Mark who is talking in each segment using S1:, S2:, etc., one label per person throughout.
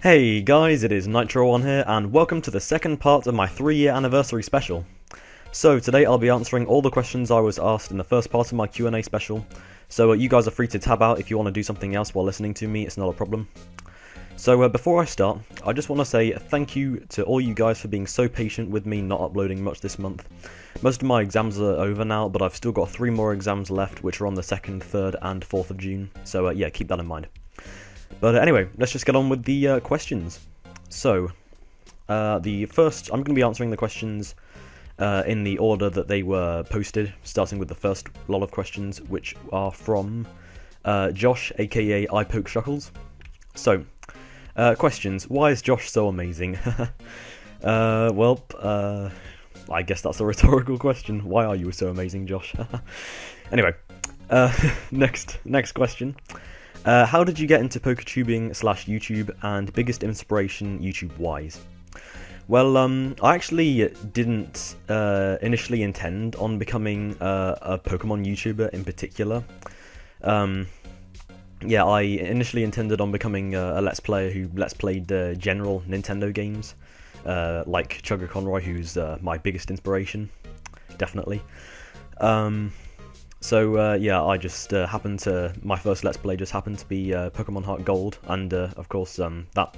S1: Hey guys, it is Nitro1 here, and welcome to the second part of my 3-year anniversary special. So today I'll be answering all the questions I was asked in the first part of my Q&A special, so you guys are free to tab out if you want to do something else while listening to me, it's not a problem. So before I start, I just want to say thank you to all you guys for being so patient with me not uploading much this month. Most of my exams are over now, but I've still got 3 more exams left, which are on the 2nd, 3rd and 4th of June, so yeah, keep that in mind. But anyway, let's just get on with the questions. So, the first, I'm going to be answering the questions in the order that they were posted, starting with the first lot of questions, which are from Josh, aka iPokeShuckles. So, questions. Why is Josh so amazing? Well, I guess that's a rhetorical question. Why are you so amazing, Josh? Anyway, next question. How did you get into PokeTubing / YouTube, and biggest inspiration YouTube-wise? Well, I actually didn't initially intend on becoming a Pokemon YouTuber in particular. Yeah, I initially intended on becoming a Let's Player who Let's Played general Nintendo games, like Chugga Conroy, who's my biggest inspiration, definitely. So yeah, I just happened to, my first Let's Play just happened to be Pokemon Heart Gold, and of course that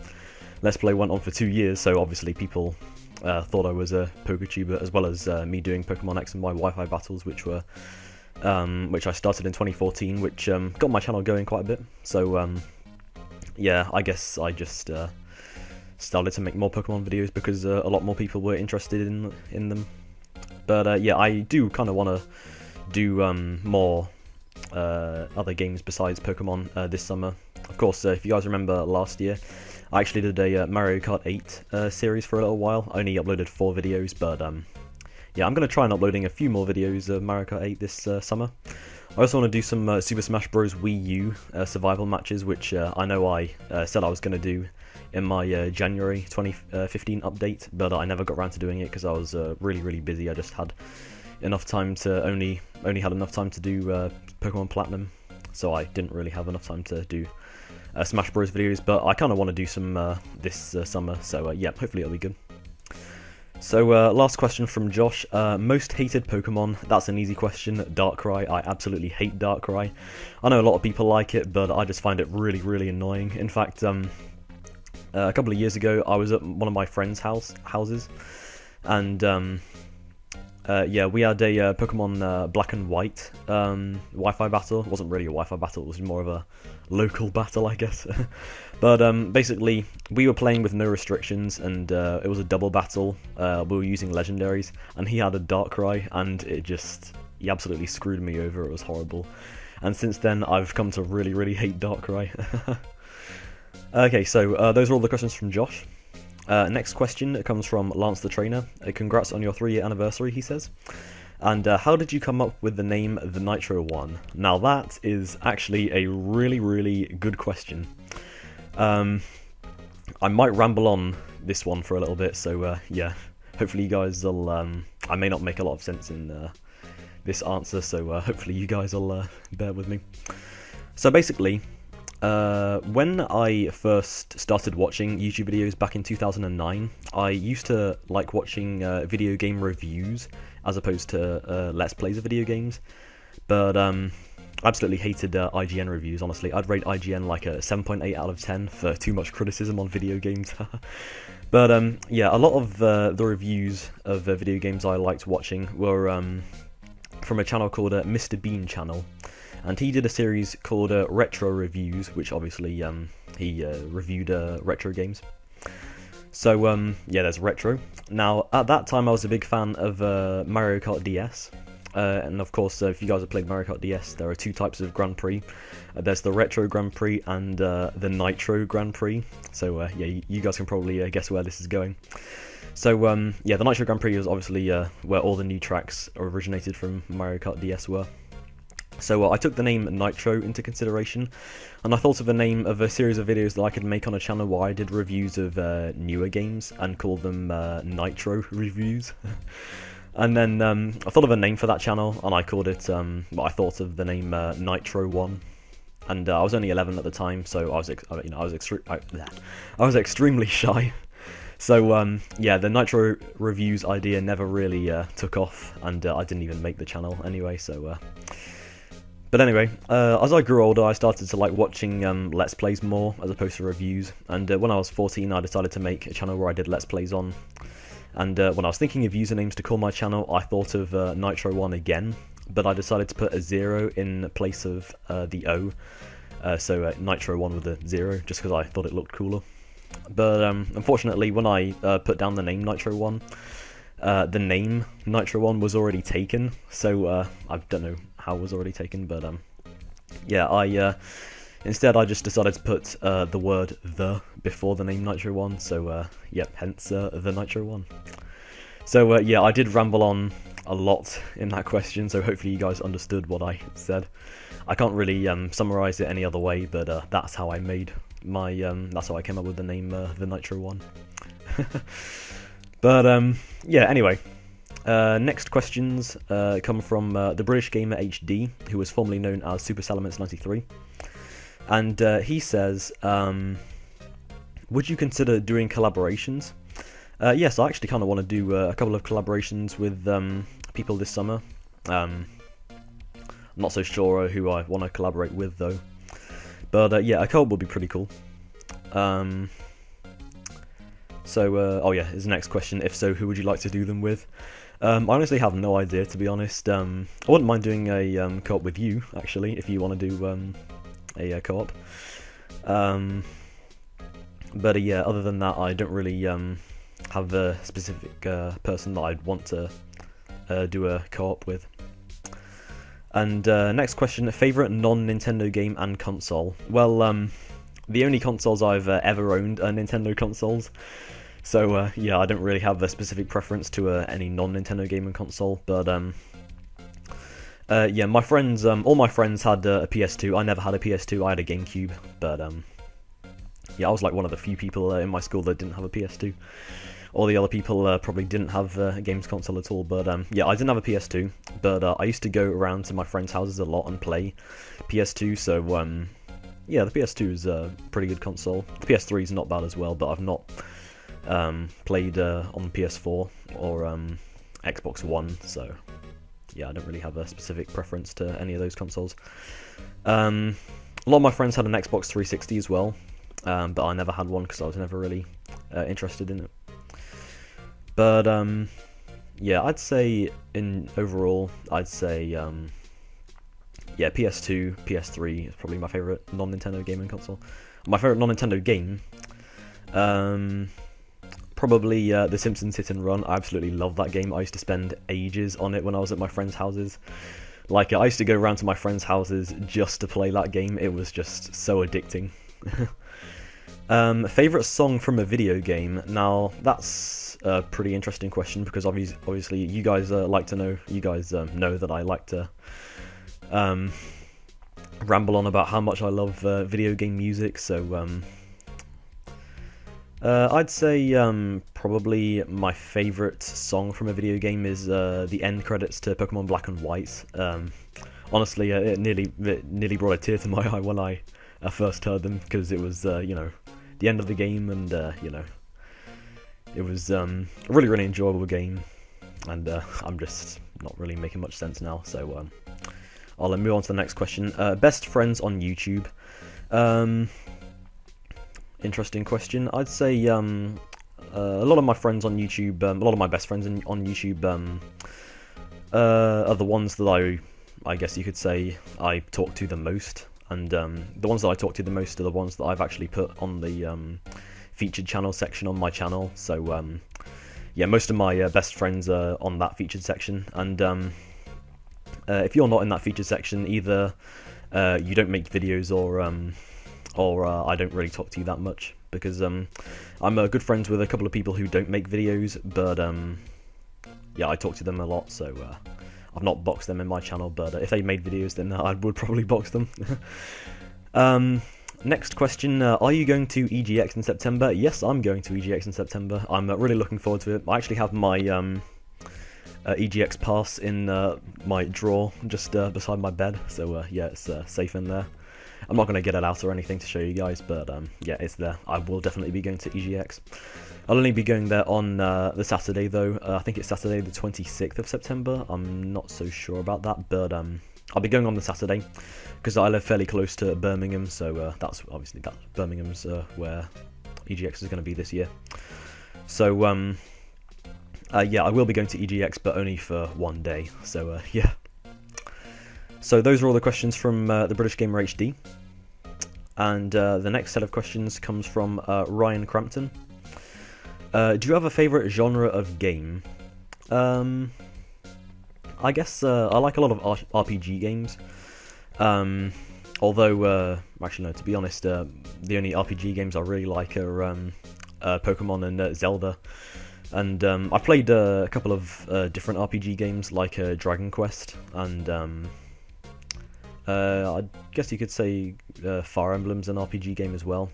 S1: Let's Play went on for 2 years, so obviously people thought I was a PokeTuber, as well as me doing Pokemon X and Y Wi-Fi battles, which I started in 2014, which got my channel going quite a bit. So yeah, I guess I just started to make more Pokemon videos because a lot more people were interested in them. But yeah, I do kind of want to do more other games besides Pokemon this summer. Of course, if you guys remember last year, I actually did a Mario Kart 8 series for a little while. I only uploaded 4 videos, but yeah, I'm going to try and uploading a few more videos of Mario Kart 8 this summer. I also want to do some Super Smash Bros. Wii U survival matches, which I know I said I was going to do in my January 2015 update, but I never got around to doing it because I was really busy. I just had enough time to only had enough time to do Pokemon Platinum, so I didn't really have enough time to do Smash Bros videos, but I kind of want to do some this summer, so yeah, hopefully it'll be good. So last question from Josh, most hated Pokemon. That's an easy question. Darkrai. I absolutely hate Darkrai. I know a lot of people like it, but I just find it really annoying. In fact, a couple of years ago I was at one of my friends' houses, and yeah, we had a Pokemon Black and White Wi-Fi battle. It wasn't really a Wi-Fi battle, it was more of a local battle, I guess. But basically, we were playing with no restrictions, and it was a double battle. We were using legendaries, and he had a Darkrai, and he absolutely screwed me over. It was horrible. And since then, I've come to really hate Darkrai. Okay, so those are all the questions from Josh. Next question comes from Lance the Trainer. Congrats on your 3-year anniversary, he says. And how did you come up with the name The Nitro1? Now that is actually a really good question. I might ramble on this one for a little bit, so yeah, hopefully you guys will, I may not make a lot of sense in this answer, so hopefully you guys will bear with me. So basically, when I first started watching YouTube videos back in 2009, I used to like watching video game reviews as opposed to Let's Plays of video games, but I absolutely hated IGN reviews, honestly. I'd rate IGN like a 7.8 out of 10 for too much criticism on video games. But yeah, a lot of the reviews of video games I liked watching were from a channel called Mr. Bean Channel. And he did a series called Retro Reviews, which obviously he reviewed retro games. So yeah, there's Retro. Now, at that time I was a big fan of Mario Kart DS. And of course, if you guys have played Mario Kart DS, there are 2 types of Grand Prix. There's the Retro Grand Prix and the Nitro Grand Prix. So yeah, you guys can probably guess where this is going. So yeah, the Nitro Grand Prix is obviously where all the new tracks originated from Mario Kart DS were. So I took the name Nitro into consideration, and I thought of a name of a series of videos that I could make on a channel where I did reviews of newer games and called them Nitro Reviews. And then I thought of a name for that channel, and I called it, I thought of the name Nitro1. and I was only 11 at the time, so I was extremely shy. So yeah, the Nitro reviews idea never really took off, and I didn't even make the channel anyway. So, but anyway, as I grew older, I started to like watching Let's Plays more as opposed to reviews. And when I was 14, I decided to make a channel where I did Let's Plays on. And when I was thinking of usernames to call my channel, I thought of Nitro1 again, but I decided to put a 0 in place of the O. So Nitro1 with a 0, just because I thought it looked cooler. But unfortunately, when I put down the name Nitro1, the name Nitro1 was already taken. So I don't know how it was already taken, but yeah, instead I just decided to put the word "the" before the name Nitro1. So yep, hence the Nitro1. So yeah, I did ramble on a lot in that question, so hopefully you guys understood what I said. I can't really summarize it any other way, but that's how I made my that's how I came up with the name the Nitro1. But yeah, anyway, next questions come from the British Gamer HD, who was formerly known as Super Salamence 93, and he says, would you consider doing collaborations? Yes, I actually kind of want to do a couple of collaborations with people this summer. I'm not so sure who I want to collaborate with though, but yeah, a co-op would be pretty cool. So oh yeah, his next question, if so, who would you like to do them with? I honestly have no idea, to be honest. I wouldn't mind doing a co-op with you, actually, if you want to do a co-op. But yeah, other than that, I don't really have a specific person that I'd want to do a co-op with. And next question, favourite non-Nintendo game and console? Well, the only consoles I've ever owned are Nintendo consoles. So yeah, I don't really have a specific preference to any non-Nintendo game and console. But yeah, my friends, all my friends had a PS2. I never had a PS2. I had a GameCube. But yeah, I was like one of the few people in my school that didn't have a PS2. All the other people probably didn't have a games console at all. But yeah, I didn't have a PS2. But I used to go around to my friends' houses a lot and play PS2. So yeah, the PS2 is a pretty good console. The PS3 is not bad as well, but I've not played on PS4 or Xbox One, so yeah, I don't really have a specific preference to any of those consoles. A lot of my friends had an Xbox 360 as well, but I never had one because I was never really interested in it. But yeah, I'd say overall, I'd say yeah, PS2, PS3 is probably my favourite non-Nintendo gaming console. My favourite non-Nintendo game, probably The Simpsons Hit and Run. I absolutely love that game. I used to spend ages on it when I was at my friends' houses. Like, I used to go around to my friends' houses just to play that game. It was just so addicting. Favourite song from a video game? Now, that's a pretty interesting question because obviously you guys like to know. You guys know that I like to ramble on about how much I love video game music, so I'd say probably my favourite song from a video game is the end credits to Pokemon Black and White. Honestly, it nearly brought a tear to my eye when I first heard them, because it was you know, the end of the game, and you know, it was a really enjoyable game, and I'm just not really making much sense now, so I'll move on to the next question. Best friends on YouTube. Interesting question. I'd say a lot of my friends on YouTube, a lot of my best friends on YouTube are the ones that I guess you could say I talk to the most. And the ones that I talk to the most are the ones that I've actually put on the featured channel section on my channel. So yeah, most of my best friends are on that featured section. And if you're not in that featured section, either you don't make videos, or I don't really talk to you that much, because I'm good friends with a couple of people who don't make videos, but yeah, I talk to them a lot, so I've not boxed them in my channel, but if they made videos, then I would probably box them. Next question, are you going to EGX in September? Yes, I'm going to EGX in September. I'm really looking forward to it. I actually have my EGX pass in my drawer just beside my bed, so yeah, it's safe in there. I'm not going to get it out or anything to show you guys, but yeah, it's there. I will definitely be going to EGX. I'll only be going there on the Saturday though. I think it's Saturday the 26th of September. I'm not so sure about that, but I'll be going on the Saturday because I live fairly close to Birmingham, so that's Birmingham's where EGX is going to be this year. So yeah, I will be going to EGX, but only for one day. So yeah. So those are all the questions from the British Gamer HD, and the next set of questions comes from Ryan Crampton. Do you have a favourite genre of game? I guess I like a lot of RPG games. Although, actually no, to be honest, the only RPG games I really like are Pokemon and Zelda. And I played a couple of different RPG games like Dragon Quest and I guess you could say Fire Emblem's an RPG game as well.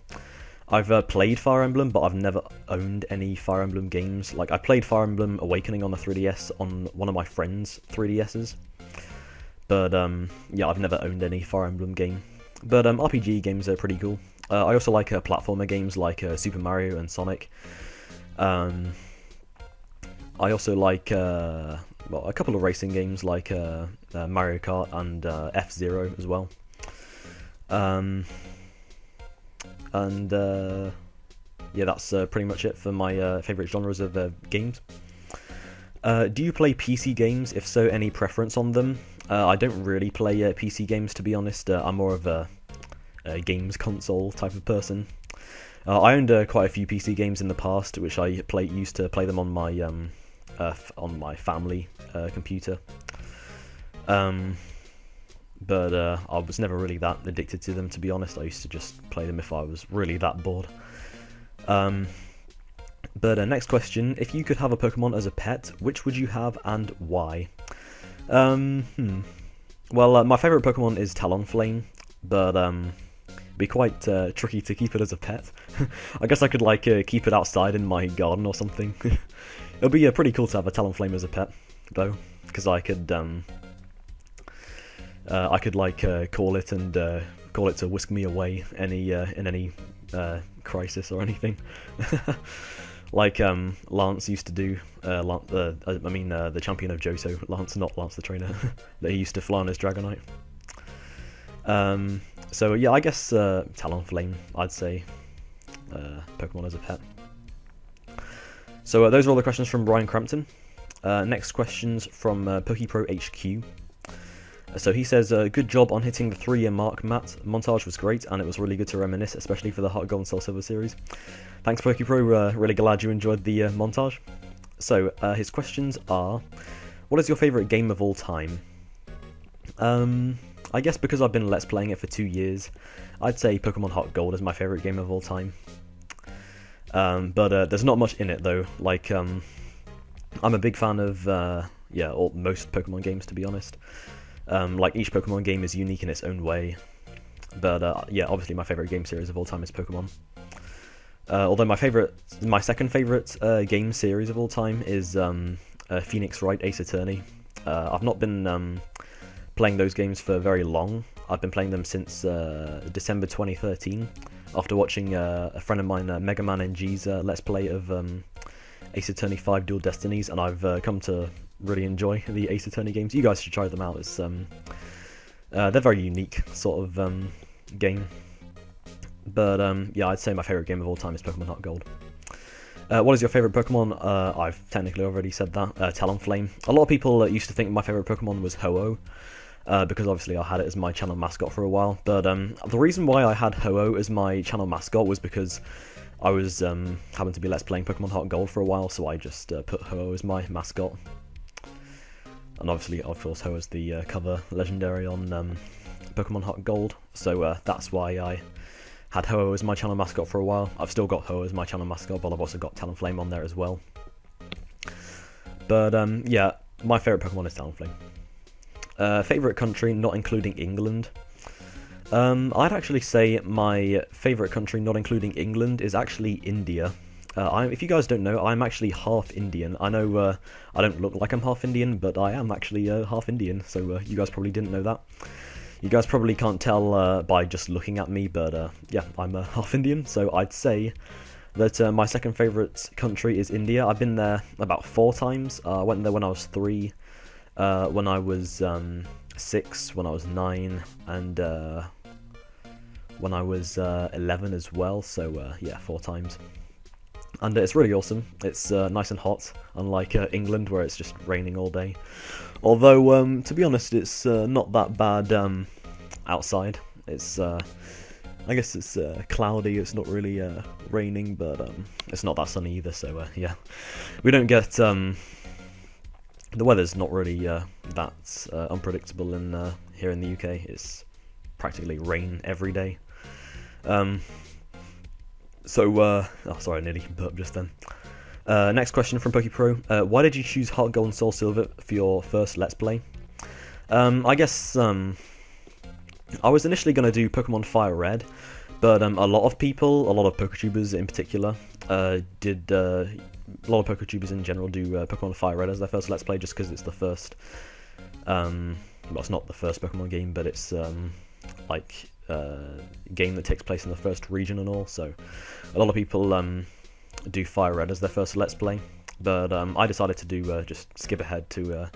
S1: I've played Fire Emblem, but I've never owned any Fire Emblem games. Like, I played Fire Emblem Awakening on the 3DS on one of my friends' 3DSs. But, yeah, I've never owned any Fire Emblem game. But RPG games are pretty cool. I also like platformer games like Super Mario and Sonic. I also like well, a couple of racing games like Mario Kart and F-Zero as well. And yeah, that's pretty much it for my favourite genres of games. Do you play PC games? If so, any preference on them? I don't really play PC games, to be honest. I'm more of a games console type of person. I owned quite a few PC games in the past, which I used to play them on my family computer. But I was never really that addicted to them, to be honest. I used to just play them if I was really that bored. But next question, if you could have a Pokemon as a pet, which would you have and why? Well, my favourite Pokemon is Talonflame, but it'd be quite tricky to keep it as a pet. I guess I could like keep it outside in my garden or something. It'd be pretty cool to have a Talonflame as a pet, though, because I could like call it to whisk me away in any crisis or anything, like Lance used to do. The champion of Johto, Lance, not Lance the trainer, that he used to fly on his Dragonite. So yeah, I guess Talonflame, I'd say, Pokemon as a pet. So those are all the questions from Brian Crampton. Next questions from PokePro HQ. So he says, good job on hitting the 3-year mark, Matt. Montage was great, and it was really good to reminisce, especially for the Heart Gold and Soul Silver series. Thanks, PokePro. Really glad you enjoyed the montage. So his questions are, what is your favourite game of all time? I guess because I've been Let's Playing it for 2 years, I'd say Pokemon Heart Gold is my favourite game of all time. But there's not much in it, though. Like, I'm a big fan of, most Pokemon games, to be honest. Like, each Pokemon game is unique in its own way. But, yeah, obviously my favourite game series of all time is Pokemon. Although my second favourite game series of all time is Phoenix Wright Ace Attorney. I've not been playing those games for very long. I've been playing them since December 2013, after watching a friend of mine, Mega Man NG's Let's Play of Ace Attorney 5 Dual Destinies, and I've come to really enjoy the Ace Attorney games. You guys should try them out. It's they're very unique sort of game. But yeah, I'd say my favourite game of all time is Pokemon Heart Gold. What is your favourite Pokemon? I've technically already said that. Talonflame. A lot of people used to think my favourite Pokemon was Ho-Oh, because obviously I had it as my channel mascot for a while. But the reason why I had Ho-Oh as my channel mascot was because I was happened to be Let's Playing Pokemon Heart Gold for a while, so I just put Ho-Oh as my mascot. And obviously, of course, Ho is the cover legendary on Pokemon Heart Gold, so that's why I had Ho as my channel mascot for a while. I've still got Ho as my channel mascot, but I've also got Talonflame on there as well. But yeah, my favourite Pokemon is Talonflame. Favourite country, not including England. I'd actually say my favourite country, not including England, is actually India. If you guys don't know, I'm actually half Indian. I know I don't look like I'm half Indian, but I am actually half Indian, so you guys probably didn't know that. You guys probably can't tell by just looking at me, but yeah, I'm half Indian, so I'd say that my second favourite country is India. I've been there about 4 times. I went there when I was 3, when I was 6, when I was 9, and when I was 11 as well, so yeah, 4 times. And it's really awesome. It's nice and hot, unlike England where it's just raining all day. Although, to be honest, it's not that bad outside. It's, I guess it's cloudy, it's not really raining, but it's not that sunny either, so yeah. We don't get, the weather's not really that unpredictable here in the UK. It's practically rain every day. Oh sorry, I nearly burped just then. Next question from PokePro. Why did you choose Heart Gold and Soul Silver for your first Let's Play? I guess I was initially going to do Pokemon Fire Red, but a lot of people, a lot of PokeTubers in particular, a lot of PokeTubers in general do Pokemon Fire Red as their first Let's Play just because it's the first, well, it's not the first Pokemon game, but it's like game that takes place in the first region and all, so a lot of people do Fire Red as their first Let's Play, but I decided to do just skip ahead to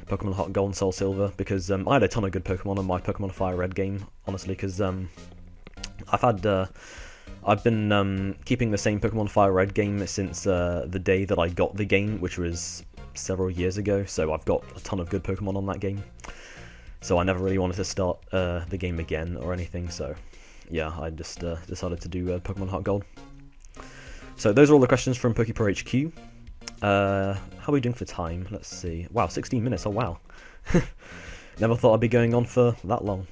S1: Pokemon Heart Gold and Soul Silver because I had a ton of good Pokemon on my Pokemon Fire Red game, honestly, because I've been keeping the same Pokemon Fire Red game since the day that I got the game, which was several years ago, so I've got a ton of good Pokemon on that game. So I never really wanted to start the game again or anything, so yeah, I just decided to do Pokemon Heart Gold. So those are all the questions from PokePro HQ. How are we doing for time? Let's see. Wow, 16 minutes, oh wow. Never thought I'd be going on for that long.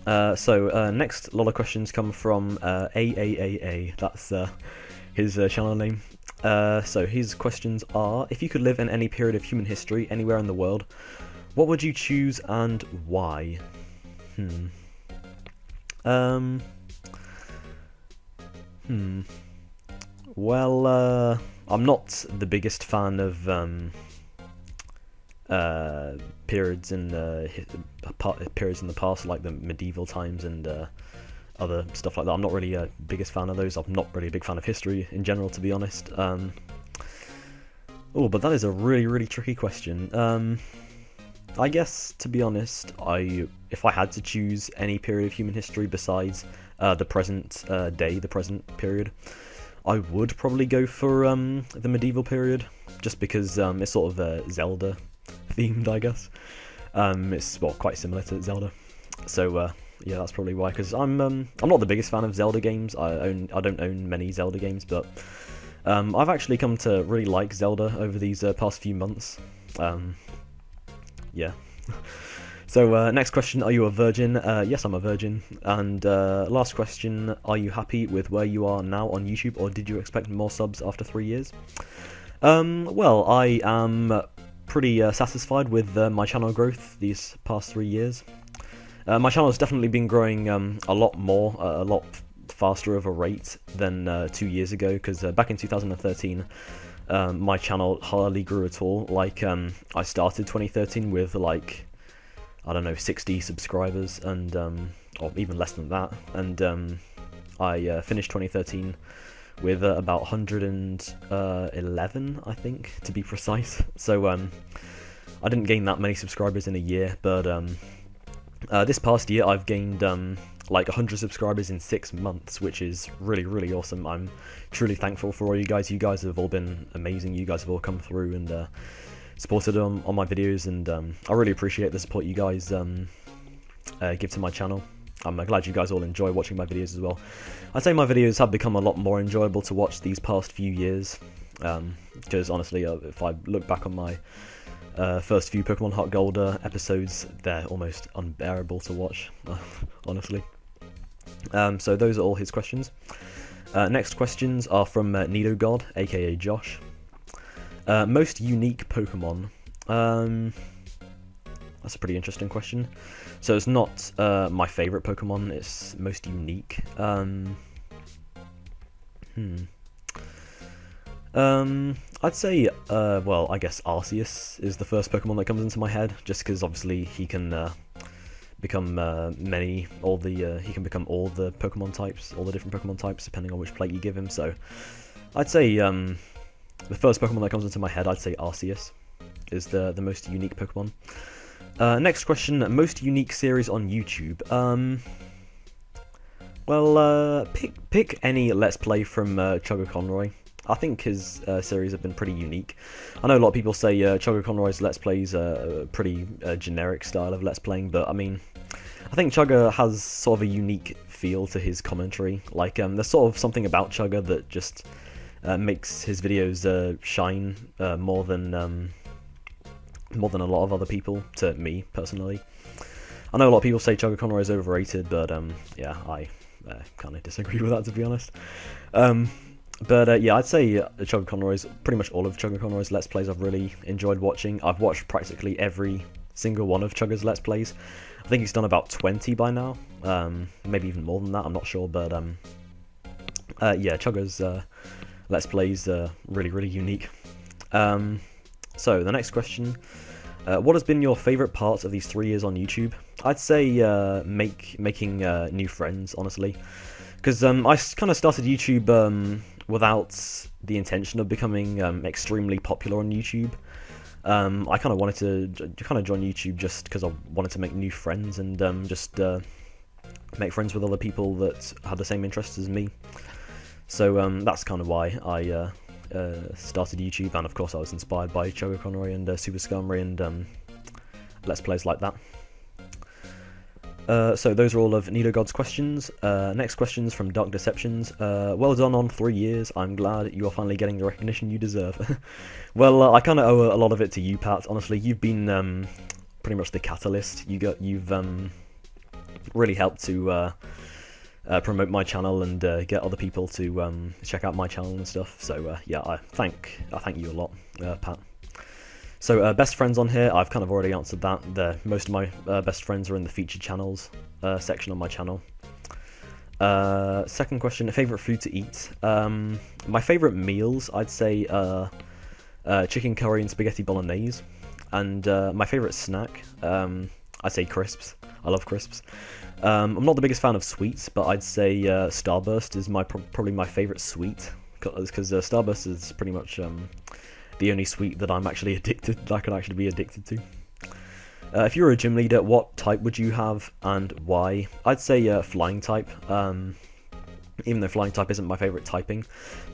S1: Next lot of questions come from AAAA, that's his channel name. So his questions are, if you could live in any period of human history, anywhere in the world, what would you choose and why? Well, I'm not the biggest fan of periods in the past, like the medieval times and other stuff like that. I'm not really a biggest fan of those. I'm not really a big fan of history in general, to be honest. Oh, but that is a really, really tricky question. I guess, to be honest, if I had to choose any period of human history besides the present day, the present period, I would probably go for the medieval period, just because it's sort of Zelda themed, I guess. It's quite similar to Zelda, so yeah, that's probably why. Because I'm not the biggest fan of Zelda games. I don't own many Zelda games, but I've actually come to really like Zelda over these past few months. Yeah. So next question, are you a virgin? Yes, I'm a virgin. And last question, are you happy with where you are now on YouTube, or did you expect more subs after 3 years? Well, I am pretty satisfied with my channel growth these past 3 years. My channel has definitely been growing a lot more, a lot faster of a rate than 2 years ago, because back in 2013, my channel hardly grew at all. Like, I started 2013 with, like, I don't know, 60 subscribers, and or even less than that, and I finished 2013 with about 111, I think, to be precise. So I didn't gain that many subscribers in a year, but this past year I've gained like 100 subscribers in 6 months, which is really, really awesome. I'm truly thankful for all you guys. You guys have all been amazing. You guys have all come through and supported on my videos, and I really appreciate the support you guys give to my channel. I'm glad you guys all enjoy watching my videos as well. I'd say my videos have become a lot more enjoyable to watch these past few years, because honestly, if I look back on my first few Pokemon Heart Gold episodes, they're almost unbearable to watch, honestly. So those are all his questions. Next questions are from Nido God, aka Josh. Most unique Pokemon. That's a pretty interesting question. So it's not my favourite Pokemon, it's most unique. I'd say, well, I guess Arceus is the first Pokemon that comes into my head, just because obviously he can become he can become all the Pokemon types, all the different Pokemon types, depending on which plate you give him. So I'd say the first Pokemon that comes into my head, I'd say Arceus is the most unique Pokemon. Next question, most unique series on YouTube. Well, pick any Let's Play from Chugga Conroy. I think his series have been pretty unique. I know a lot of people say Chugga Conroy's Let's Plays are a pretty generic style of Let's Playing, but I mean, I think Chugga has sort of a unique feel to his commentary. Like, there's sort of something about Chugga that just makes his videos shine more than a lot of other people, to me, personally. I know a lot of people say Chugga Conroy is overrated, but yeah, I kind of disagree with that, to be honest. But yeah, I'd say Chugga Conroy's, pretty much all of Chugga Conroy's Let's Plays I've really enjoyed watching. I've watched practically every single one of Chugga's Let's Plays. I think he's done about 20 by now, maybe even more than that, I'm not sure, but yeah, Chugga's Let's Plays are really unique. So, the next question, what has been your favourite part of these 3 years on YouTube? I'd say making new friends, honestly, because I kind of started YouTube without the intention of becoming extremely popular on YouTube. I kind of wanted to join YouTube just because I wanted to make new friends and just make friends with other people that had the same interests as me. So that's kind of why I started YouTube, and of course I was inspired by Chugga Conroy and Super Skarmory and Let's Plays like that. So those are all of Nidogod's questions. Next question's from Dark Deceptions. Well done on 3 years. I'm glad you are finally getting the recognition you deserve. Well, I kind of owe a lot of it to you, Pat. Honestly, you've been pretty much the catalyst. You've really helped to promote my channel and get other people to check out my channel and stuff. So yeah, I thank you a lot, Pat. So best friends on here, I've kind of already answered that. Most of my best friends are in the featured channels section on my channel. Second question, favourite food to eat? My favourite meals, I'd say chicken curry and spaghetti bolognese. And my favourite snack, I'd say crisps. I love crisps. I'm not the biggest fan of sweets, but I'd say Starburst is probably my favourite sweet, because Starburst is pretty much the only sweet that I could actually be addicted to. If you were a gym leader, what type would you have and why? I'd say flying type, even though flying type isn't my favourite typing.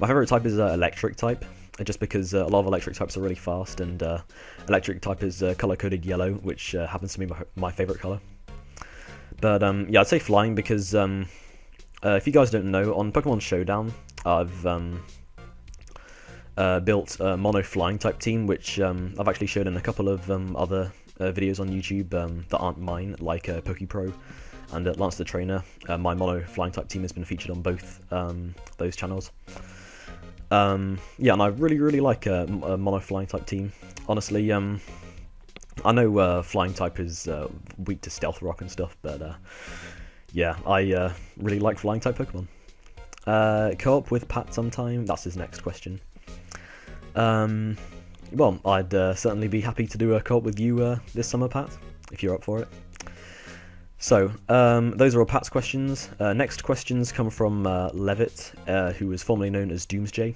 S1: My favourite type is electric type, just because a lot of electric types are really fast, and electric type is colour-coded yellow, which happens to be my favourite colour. But yeah, I'd say flying because if you guys don't know, on Pokemon Showdown, I've built a mono flying type team, which I've actually showed in a couple of other videos on YouTube that aren't mine, like PokePro and Lance the Trainer. My mono flying type team has been featured on both those channels. Yeah, and I really like a mono flying type team. Honestly, I know flying type is weak to Stealth Rock and stuff, but yeah, I really like flying type Pokemon. Co-op with Pat sometime? That's his next question. Well, I'd certainly be happy to do a co-op with you this summer, Pat, if you're up for it. So, those are all Pat's questions. Next questions come from Levitt, who was formerly known as Doomsjay.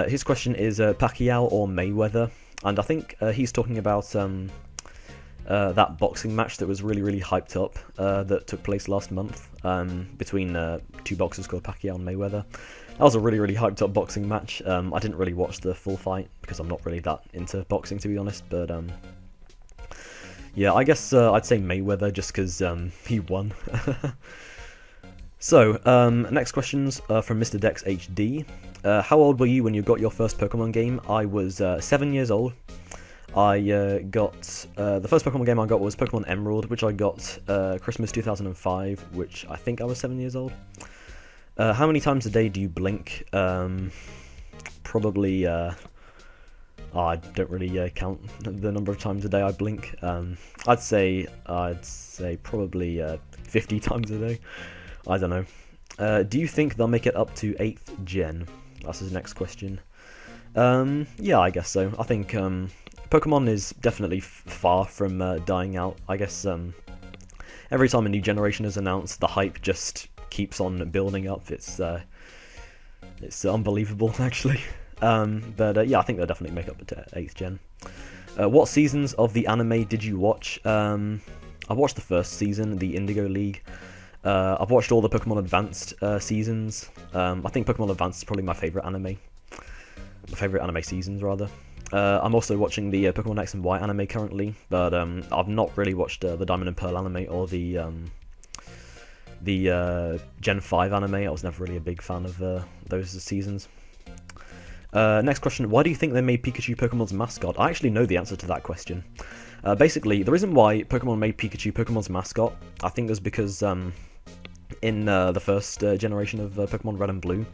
S1: His question is Pacquiao or Mayweather, and I think he's talking about that boxing match that was really hyped up that took place last month between two boxers called Pacquiao and Mayweather. That was a really hyped up boxing match. I didn't really watch the full fight because I'm not really that into boxing, to be honest, but yeah, I guess I'd say Mayweather just because he won. So, next questions from Mr. Dex HD. How old were you when you got your first Pokemon game? I was 7 years old. I got the first Pokemon game I got was Pokemon Emerald, which I got Christmas 2005, which I think I was 7 years old. How many times a day do you blink? Probably. I don't really count the number of times a day I blink. I'd say probably 50 times a day. I don't know. Do you think they'll make it up to 8th gen? That's his next question. Yeah, I guess so. I think Pokemon is definitely far from dying out. I guess every time a new generation is announced, the hype just keeps on building up. It's unbelievable, actually. Yeah, I think they'll definitely make up to 8th gen. What seasons of the anime did you watch? I watched the first season, the Indigo League. I've watched all the Pokemon Advanced seasons. I think Pokemon Advanced is probably my favourite anime. My favourite anime seasons, rather. I'm also watching the Pokemon X and Y anime currently, but I've not really watched the Diamond and Pearl anime or the Gen 5 anime. I was never really a big fan of those seasons. Next question, why do you think they made Pikachu Pokemon's mascot? I actually know the answer to that question. Basically, the reason why Pokemon made Pikachu Pokemon's mascot, I think is because in the first generation of Pokemon Red and Blue,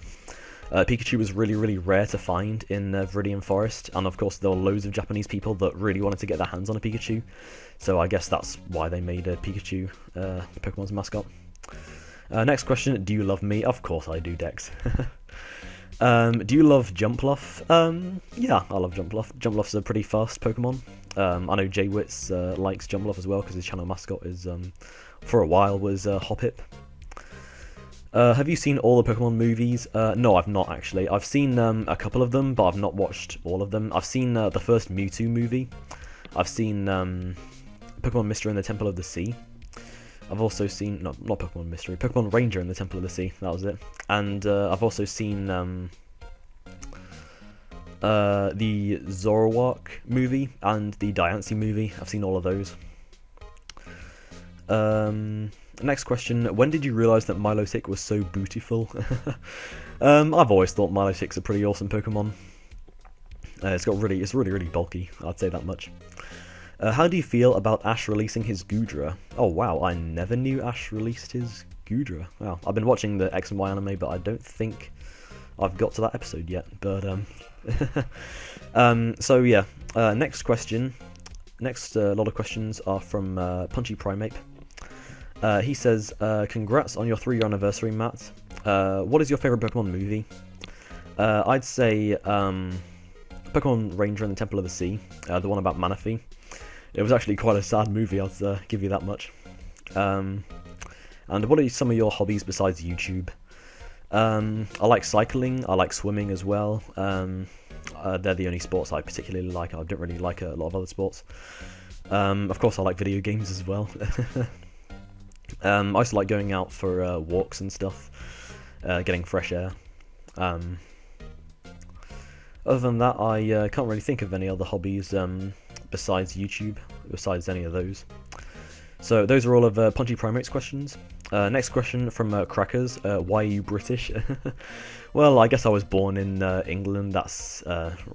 S1: Pikachu was really, really rare to find in Viridian Forest, and of course there were loads of Japanese people that really wanted to get their hands on a Pikachu, so I guess that's why they made Pikachu Pokemon's mascot. Next question, do you love me? Of course I do, Dex. Do you love Jumpluff? Yeah, I love Jumpluff. Jumpluff's a pretty fast Pokemon. I know Jwitz likes Jumpluff as well, because his channel mascot is, for a while, was Hoppip. Have you seen all the Pokemon movies? No, I've not actually. I've seen a couple of them, but I've not watched all of them. I've seen the first Mewtwo movie. I've seen Pokemon Mystery in the Temple of the Sea. I've also seen, no, not Pokemon Mystery, Pokemon Ranger in the Temple of the Sea, that was it. And I've also seen the Zoroark movie and the Diancie movie. I've seen all of those. Next question, when did you realise that Milotic was so beautiful? I've always thought Milotic's a pretty awesome Pokemon. It's really bulky, I'd say that much. How do you feel about Ash releasing his Goodra? Oh wow, I never knew Ash released his Goodra. Wow, I've been watching the X and Y anime, but I don't think I've got to that episode yet. But so yeah, next question. Next lot of questions are from Punchy Primate. He says, congrats on your 3-year anniversary, Matt. What is your favourite Pokemon movie? I'd say Pokemon Ranger and the Temple of the Sea, the one about Manaphy. It was actually quite a sad movie, I'll give you that much. And what are some of your hobbies besides YouTube? I like cycling, I like swimming as well. They're the only sports I particularly like. I don't really like a lot of other sports. Of course I like video games as well. I also like going out for walks and stuff, getting fresh air. Other than that, I can't really think of any other hobbies besides YouTube, besides any of those. So those are all of Punchy Primate's questions. Next question from Crackers, why are you British? Well, I guess I was born in England, that's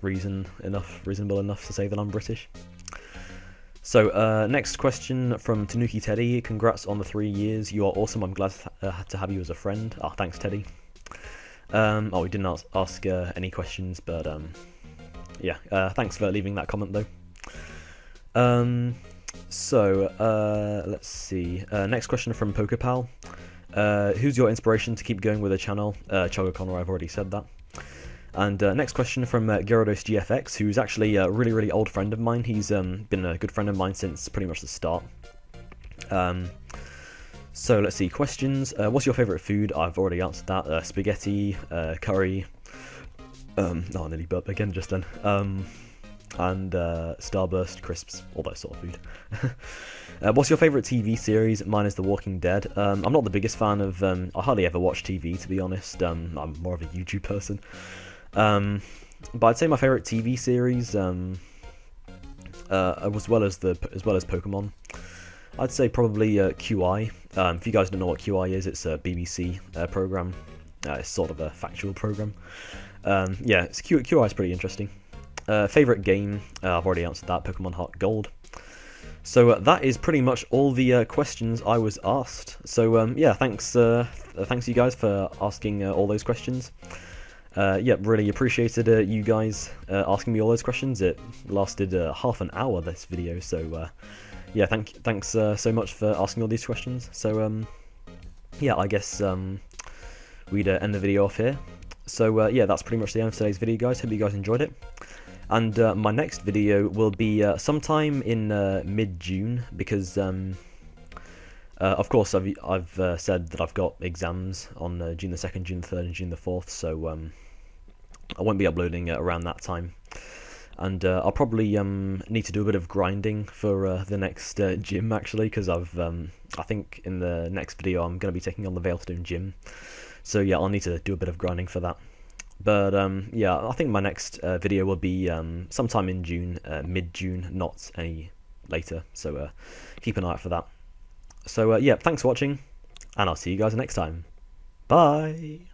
S1: reasonable enough to say that I'm British. So, next question from Tanuki Teddy, congrats on the 3 years, you are awesome, I'm glad to have you as a friend. Oh, thanks Teddy. Oh, we didn't ask any questions, but yeah, thanks for leaving that comment though. Let's see. Next question from PokePal. Who's your inspiration to keep going with the channel? Chogo Connor, I've already said that. And next question from Gyarados GFX, who's actually a really, really old friend of mine. He's been a good friend of mine since pretty much the start. So let's see, questions. What's your favourite food? I've already answered that. Spaghetti, curry. Oh, I nearly burped again just then. And Starburst, crisps, all that sort of food. What's your favourite TV series? Mine is The Walking Dead. I'm not the biggest fan of, I hardly ever watch TV, to be honest. I'm more of a YouTube person. But I'd say my favourite TV series, as well as Pokemon, I'd say probably QI. If you guys don't know what QI is, it's a BBC program. It's sort of a factual program. Yeah, QI is pretty interesting. Favourite game, I've already answered that, Pokemon Heart Gold. So that is pretty much all the questions I was asked. So yeah, thanks you guys for asking all those questions. Yeah, really appreciated you guys asking me all those questions. It lasted half an hour, this video, so yeah, thanks so much for asking all these questions. So yeah, I guess we'd end the video off here. So yeah, that's pretty much the end of today's video, guys. Hope you guys enjoyed it. And my next video will be sometime in mid-June, because Of course, I've said that I've got exams on June the 2nd, June the 3rd, and June the 4th, so I won't be uploading it around that time. And I'll probably need to do a bit of grinding for the next gym, actually, because I think in the next video I'm going to be taking on the Veilstone gym. So yeah, I'll need to do a bit of grinding for that. But yeah, I think my next video will be sometime in June, mid-June, not any later. So keep an eye out for that. So yeah, thanks for watching, and I'll see you guys next time. Bye!